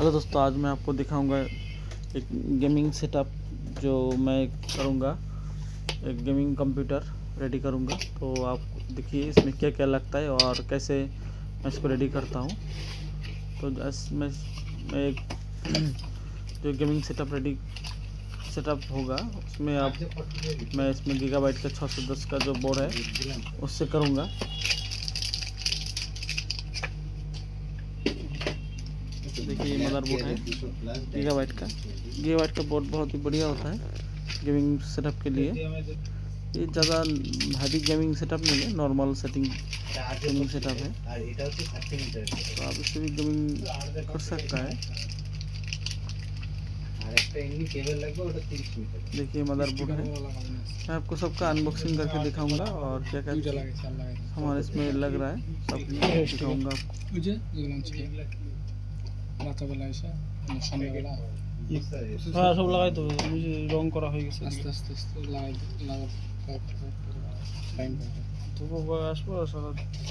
Hello दोस्तों, आज मैं आपको दिखाऊंगा एक गेमिंग सेटअप जो मैं करूंगा। एक गेमिंग कंप्यूटर रेडी करूंगा। तो आप देखिए इसमें क्या क्या लगता है और कैसे मैं इसको रेडी करता हूं। तो मैं एक जो गेमिंग सेटअप होगा उसमें मैं इसमें गीगाबाइट का 610 का जो बोर्ड है उससे करूंगा। देखिए ये मदरबोर्ड है गीगाबाइट का बोर्ड बहुत ही बढ़िया होता है गेमिंग सेटअप के लिए। ये ज़्यादा हैवी गेमिंग सेटअप नहीं है, नॉर्मल गेमिंग सेटअप है। तो आप इससे भी गेमिंग कर सकता है। देखिए मदरबोर्ड है, मैं आपको सबका अनबॉक्सिंग करके दिखाऊंगा और क्या क्या सामान इसमें लग रहा है सब दिखाऊंगा आपको। सब লাগাই তো রং করা হয়ে গেছে, আস্তে আস্তে আস্তে লাগাই টাইম তো আসবো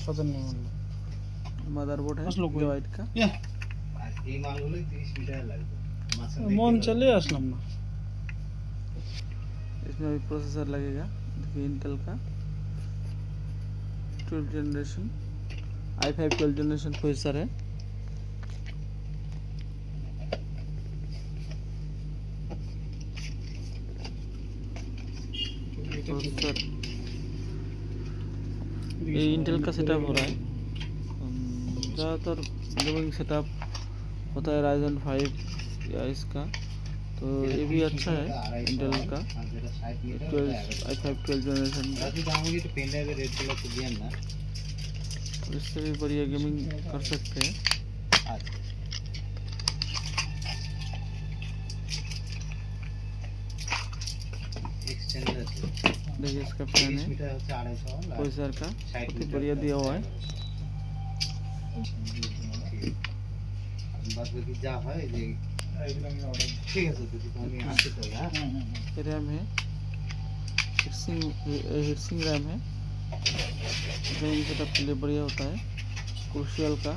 সাথে मदरबोर्ड है गीगाबाइट का। मन चले असलम ना, इसमें भी प्रोसेसर लगेगा। देखिए इंटेल का 12 जनरेशन i5 12 जनरेशन प्रोसेसर है। ये इंटेल का सेटअप हो रहा है। ज़्यादातर गेमिंग सेटअप होता है राइजन 5 या इसका, तो ये भी अच्छा है इंटेल का i5 12 जनरेशन का। तो इससे भी बढ़िया गेमिंग कर सकते हैं। देखिए इसका फैन है प्रोसेसर का, बहुत ही बढ़िया दिया हुआ है। रैम है, हीटसिंक रैम है, गेमिंग सेटअप के लिए बढ़िया होता है। क्रूशियल का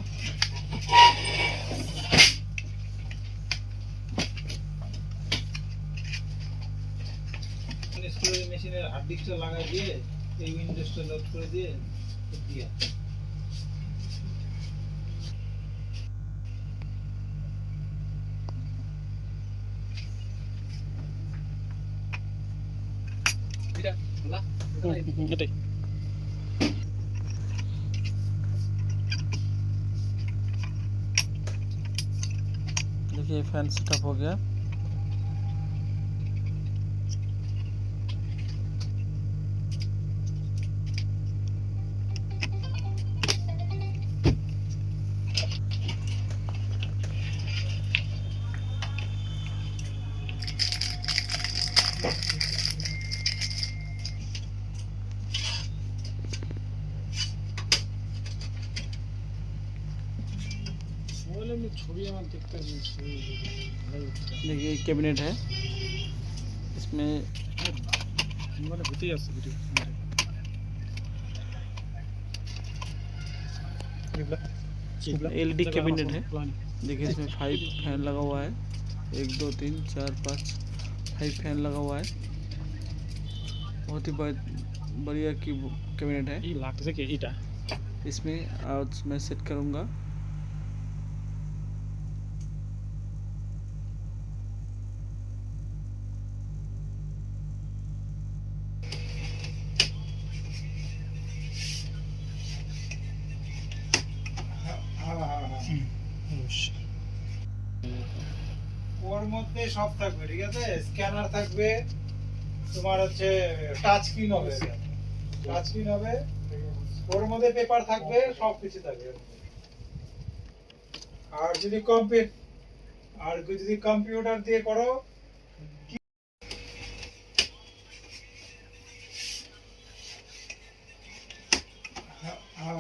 মেশিনের হার্ড ডিস্কটা লাগাই দিয়ে এই উইন্ডোজটা লোড করে দিয়ে দিয়া এটা বলা এটাই। देखिए फैन सेटअप हो गया। देखिए कैबिनेट है, इसमें एलईडी कैबिनेट है। देखिए इसमें 5 फैन लगा हुआ है, 1 2 3 4 5 5 फैन लगा हुआ है। बहुत ही बढ़िया की कैबिनेट है। इसमें आज मैं सेट करूँगा। ওর মধ্যে সব থাকবে, ঠিক আছে। স্ক্যানার থাকবে, তোমার হচ্ছে টাচ স্ক্রিন হবে, ওর মধ্যে পেপার থাকবে, সব কিছু থাকবে। আর যদি কম্পিউটার দিয়ে করো হ্যাঁ।